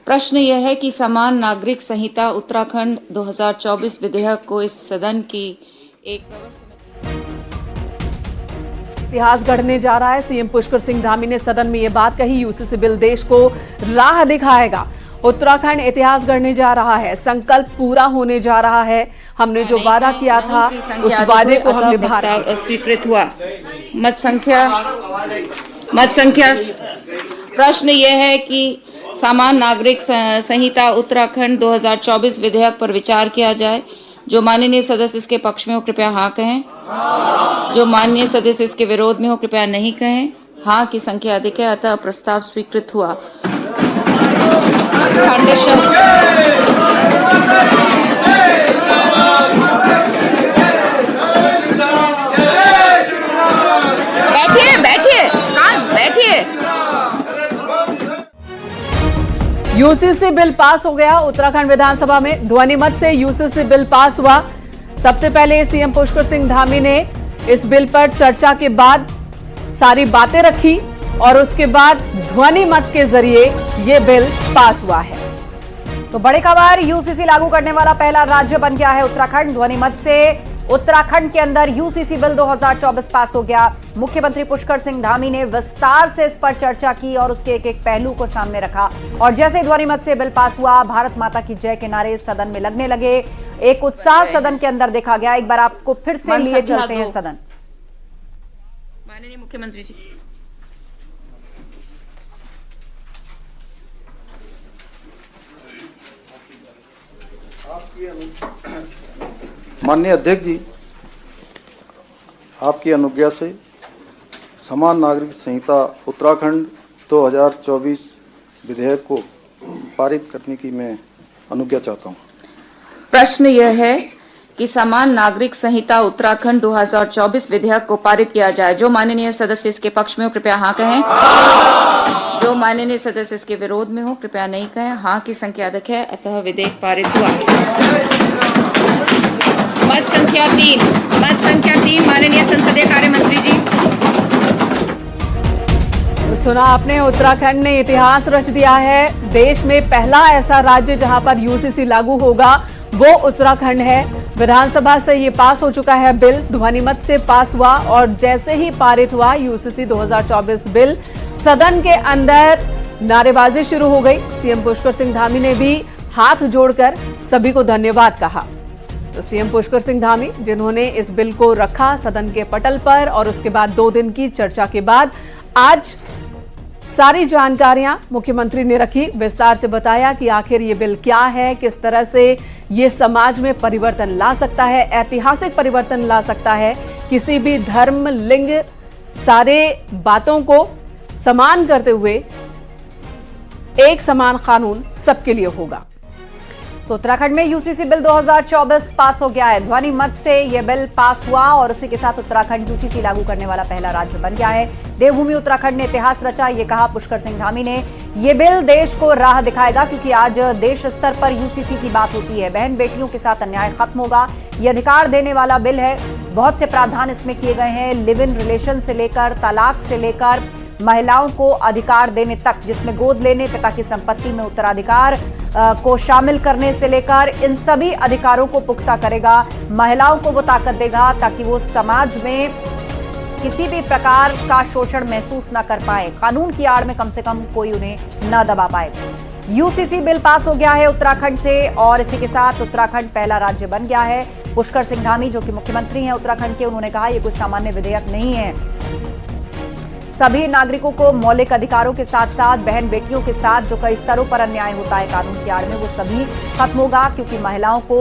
प्रश्न यह है कि समान नागरिक संहिता उत्तराखंड 2024 विधेयक को इस सदन की एक इतिहास गढ़ने जा रहा है। सीएम पुष्कर सिंह धामी ने सदन में ये बात कही। यूसीसी बिल देश को राह दिखाएगा। उत्तराखंड इतिहास गढ़ने जा रहा है। संकल्प पूरा होने जा रहा है। हमने जो वादा किया था उस वादे को हम निभा रहे हैं। स्वीकृत हुआ। मत संख्या प्रश्न यह है कि समान नागरिक संहिता उत्तराखंड 2024 विधेयक पर विचार किया जाए। जो माननीय सदस्य इसके पक्ष में हो कृपया हाँ कहें। जो माननीय सदस्य इसके विरोध में हो कृपया नहीं कहें। हाँ की संख्या अधिक है, अतः प्रस्ताव स्वीकृत हुआ। बैठिए बैठिए। यूसीसी बिल पास हो गया। उत्तराखंड विधानसभा में ध्वनि मत से यूसीसी बिल पास हुआ। सबसे पहले सीएम पुष्कर सिंह धामी ने इस बिल पर चर्चा के बाद सारी बातें रखी और उसके बाद ध्वनि मत के जरिए ये बिल पास हुआ है। तो बड़ी खबर, यूसीसी लागू करने वाला पहला राज्य बन गया है उत्तराखंड। ध्वनि मत से उत्तराखंड के अंदर यूसीसी बिल 2024 पास हो गया। मुख्यमंत्री पुष्कर सिंह धामी ने विस्तार से इस पर चर्चा की और उसके एक एक पहलू को सामने रखा। और जैसे ध्वनि मत से बिल पास हुआ, भारत माता की जय के नारे सदन में लगने लगे। एक उत्साह सदन के अंदर देखा गया। एक बार आपको फिर से लिए चलते हैं सदन। माननीय मुख्यमंत्री जी। माननीय अध्यक्ष जी, आपकी अनुज्ञा से समान नागरिक संहिता उत्तराखंड 2024 विधेयक को पारित करने की मैं अनुज्ञा चाहता हूं। प्रश्न यह है कि समान नागरिक संहिता उत्तराखंड 2024 विधेयक को पारित किया जाए। जो माननीय सदस्य इसके पक्ष में हो कृपया हाँ कहें। जो माननीय सदस्य इसके विरोध में हो कृपया नहीं कहें। हाँ की संख्या अधिक है, अतः विधेयक पारित हुआ। मत संख्या तीन माननीय संसदीय कार्य मंत्री जी। सुना आपने, उत्तराखंड ने इतिहास रच दिया है। देश में पहला ऐसा राज्य जहां पर यूसीसी लागू होगा वो उत्तराखंड है। विधानसभा से ये पास हो चुका है बिल, ध्वनि मत से पास हुआ और जैसे ही पारित हुआ यूसीसी 2024 बिल, सदन के अंदर नारेबाजी शुरू हो गई। सीएम पुष्कर सिंह धामी ने भी हाथ जोड़कर सभी को धन्यवाद कहा। तो सीएम पुष्कर सिंह धामी जिन्होंने इस बिल को रखा सदन के पटल पर और उसके बाद 2 दिन की चर्चा के बाद आज सारी जानकारियां मुख्यमंत्री ने रखी। विस्तार से बताया कि आखिर ये बिल क्या है, किस तरह से ये समाज में परिवर्तन ला सकता है, ऐतिहासिक परिवर्तन ला सकता है। किसी भी धर्म, लिंग, सारे बातों को समान करते हुए एक समान कानून सबके लिए होगा। तो उत्तराखंड में यूसीसी बिल 2024 पास हो गया है। ध्वनि मत से यह बिल पास हुआ और उसी के साथ उत्तराखंड यूसीसी लागू करने वाला पहला राज्य बन गया है। देवभूमि उत्तराखंड ने इतिहास रचा, ये कहा पुष्कर सिंह धामी ने। ये बिल देश को राह दिखाएगा क्योंकि आज देश स्तर पर यूसीसी की बात होती है। बहन बेटियों के साथ अन्याय खत्म होगा। ये अधिकार देने वाला बिल है। बहुत से प्रावधान इसमें किए गए हैं, लिव इन रिलेशन से लेकर तलाक से लेकर महिलाओं को अधिकार देने तक, जिसमें गोद लेने, पिता की संपत्ति में उत्तराधिकार को शामिल करने से लेकर इन सभी अधिकारों को पुख्ता करेगा। महिलाओं को वो ताकत देगा ताकि वो समाज में किसी भी प्रकार का शोषण महसूस न कर पाए। कानून की आड़ में कम से कम कोई उन्हें न दबा पाए। यूसीसी बिल पास हो गया है उत्तराखंड से और इसी के साथ उत्तराखंड पहला राज्य बन गया है। पुष्कर सिंह धामी जो कि मुख्यमंत्री हैं उत्तराखंड के, उन्होंने कहा यह कोई सामान्य विधेयक नहीं है। सभी नागरिकों को मौलिक अधिकारों के साथ साथ बहन बेटियों के साथ जो कई स्तरों पर अन्याय होता है कानून की आड़ में, वो सभी खत्म होगा क्योंकि महिलाओं को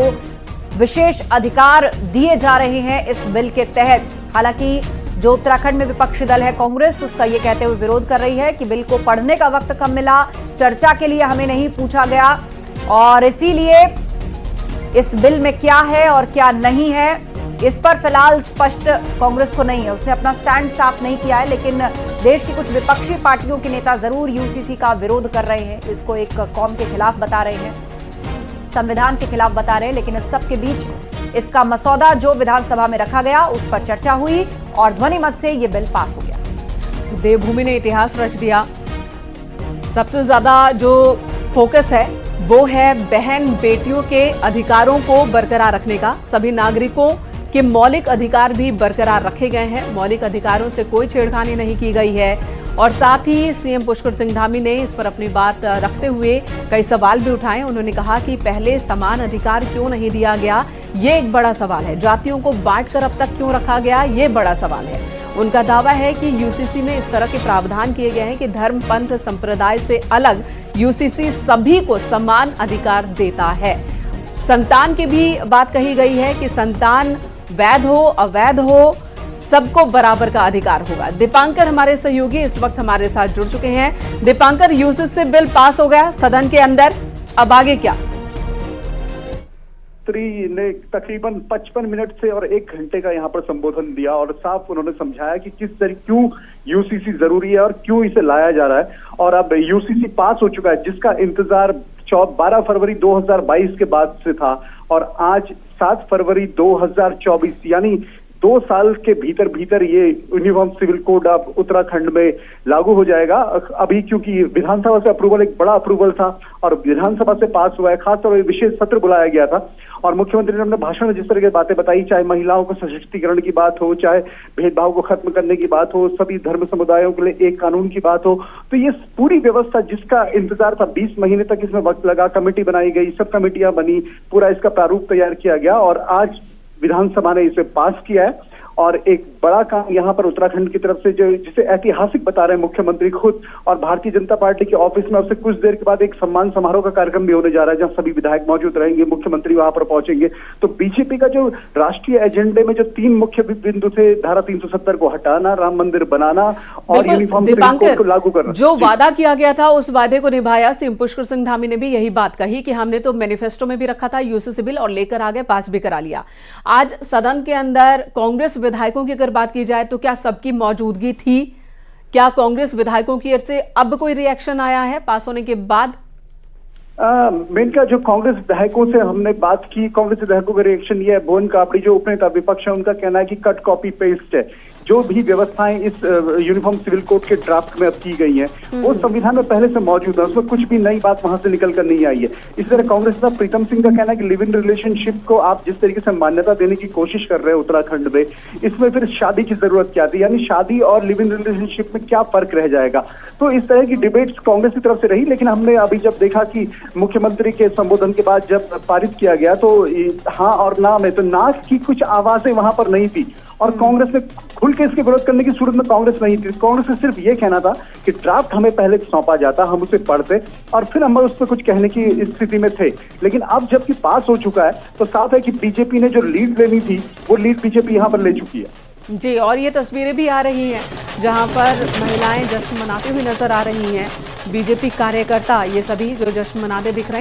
विशेष अधिकार दिए जा रहे हैं इस बिल के तहत। हालांकि जो उत्तराखंड में विपक्षी दल है कांग्रेस, उसका ये कहते हुए विरोध कर रही है कि बिल को पढ़ने का वक्त कम मिला, चर्चा के लिए हमें नहीं पूछा गया और इसीलिए इस बिल में क्या है और क्या नहीं है इस पर फिलहाल स्पष्ट कांग्रेस को नहीं है। उसने अपना स्टैंड साफ नहीं किया है, लेकिन देश की कुछ विपक्षी पार्टियों के नेता जरूर यूसीसी का विरोध कर रहे हैं। इसको एक कौम के खिलाफ बता रहे हैं, संविधान के खिलाफ बता रहे हैं। लेकिन इस सब के बीच इसका मसौदा जो विधानसभा में रखा गया उस पर चर्चा हुई और ध्वनि मत से ये बिल पास हो गया। देवभूमि ने इतिहास रच दिया। सबसे ज्यादा जो फोकस है वो है बहन बेटियों के अधिकारों को बरकरार रखने का। सभी नागरिकों के मौलिक अधिकार भी बरकरार रखे गए हैं, मौलिक अधिकारों से कोई छेड़खानी नहीं की गई है। और साथ ही सीएम पुष्कर सिंह धामी ने इस पर अपनी बात रखते हुए कई सवाल भी उठाए। उन्होंने कहा कि पहले समान अधिकार क्यों नहीं दिया गया, ये एक बड़ा सवाल है। जातियों को बांटकर अब तक क्यों रखा गया, ये बड़ा सवाल है। उनका दावा है कि यूसीसी में इस तरह के प्रावधान किए गए हैं कि धर्म, पंथ, संप्रदाय से अलग यूसीसी सभी को समान अधिकार देता है। संतान की भी बात कही गई है कि संतान वैध हो अवैध हो सबको बराबर का अधिकार होगा। दीपांकर हमारे सहयोगी इस वक्त हमारे साथ जुड़ चुके हैं। दीपांकर, यूसीसी बिल पास हो गया सदन के अंदर, अब आगे क्या? ने तकरीबन 55 मिनट से और 1 घंटे का यहाँ पर संबोधन दिया और साफ उन्होंने समझाया कि किस तरह क्यों यूसीसी जरूरी है और क्यों इसे लाया जा रहा है। और अब यूसीसी पास हो चुका है, जिसका इंतजार 12 फरवरी 2022 के बाद से था और आज 7 फरवरी 2024 यानी 2 साल के भीतर ये यूनिफॉर्म सिविल कोड अब उत्तराखंड में लागू हो जाएगा। अभी क्योंकि विधानसभा से अप्रूवल, एक बड़ा अप्रूवल था और विधानसभा से पास हुआ है, खासतौर पर विशेष सत्र बुलाया गया था और मुख्यमंत्री ने अपने भाषण में जिस तरह की बातें बताई, चाहे महिलाओं को सशक्तिकरण की बात हो, चाहे भेदभाव को खत्म करने की बात हो, सभी धर्म समुदायों के लिए एक कानून की बात हो, तो ये पूरी व्यवस्था जिसका इंतजार था 20 महीने तक इसमें वक्त लगा, कमेटी बनाई गई, सब कमेटियां बनी, पूरा इसका प्रारूप तैयार किया गया और आज विधानसभा ने इसे पास किया है। और एक बड़ा काम यहाँ पर उत्तराखंड की तरफ से जो जिसे ऐतिहासिक बता रहे हैं मुख्यमंत्री खुद, और भारतीय जनता पार्टी के ऑफिस में अब से कुछ देर के बाद एक सम्मान समारोह का कार्यक्रम भी होने जा रहा है जहां सभी विधायक मौजूद रहेंगे, मुख्यमंत्री वहां पर पहुंचेंगे। तो बीजेपी का जो राष्ट्रीय एजेंडे में जो 3 मुख्य बिंदु थे, धारा 370 को हटाना, राम मंदिर बनाना और यूनिफॉर्म सिविल कोड को लागू करना, जो वादा किया गया था उस वादे को निभाया। सीएम पुष्कर सिंह धामी ने भी यही बात कही कि हमने तो मैनिफेस्टो में भी रखा था यूसीसी बिल और लेकर आ गए, पास भी करा लिया। आज सदन के अंदर कांग्रेस विधायकों की अगर बात की जाए तो क्या सबकी मौजूदगी थी? क्या कांग्रेस विधायकों की ओर से अब कोई रिएक्शन आया है पास होने के बाद? मेन का जो कांग्रेस विधायकों से हमने बात की, कांग्रेस विधायकों का रिएक्शन ये है, भुवन कापड़ी जो उपनेता विपक्ष है उनका कहना है कि कट कॉपी पेस्ट है। जो भी व्यवस्थाएं इस यूनिफॉर्म सिविल कोड के ड्राफ्ट में अब की गई हैं वो संविधान में पहले से मौजूद है, उसमें कुछ भी नई बात वहां से निकल कर नहीं आई है। इसी तरह कांग्रेस नेता प्रीतम सिंह का कहना है कि लिव इन रिलेशनशिप को आप जिस तरीके से मान्यता देने की कोशिश कर रहे हैं उत्तराखंड में, इसमें फिर शादी की जरूरत क्या थी, यानी शादी और लिव इन रिलेशनशिप में क्या फर्क रह जाएगा। तो इस तरह की डिबेट्स कांग्रेस की तरफ से रही, लेकिन हमने अभी जब देखा कि मुख्यमंत्री के संबोधन के बाद जब पारित किया गया तो हाँ और ना में तो ना की कुछ आवाजें वहां पर नहीं थी और कांग्रेस ने खुल के इसके विरोध करने की सूरत में कांग्रेस नहीं थी। कांग्रेस ने सिर्फ ये कहना था कि ड्राफ्ट हमें पहले सौंपा जाता, हम उसे पढ़ते और फिर हम उस पर कुछ कहने की स्थिति में थे। लेकिन अब जबकि पास हो चुका है तो साफ है कि बीजेपी ने जो लीड लेनी थी वो लीड बीजेपी यहाँ पर ले चुकी है। जी, और ये तस्वीरें भी आ रही हैं जहां पर महिलाएं जश्न मनाती हुई नजर आ रही हैं। बीजेपी कार्यकर्ता ये सभी जो जश्न मनाते दिख रहे हैं।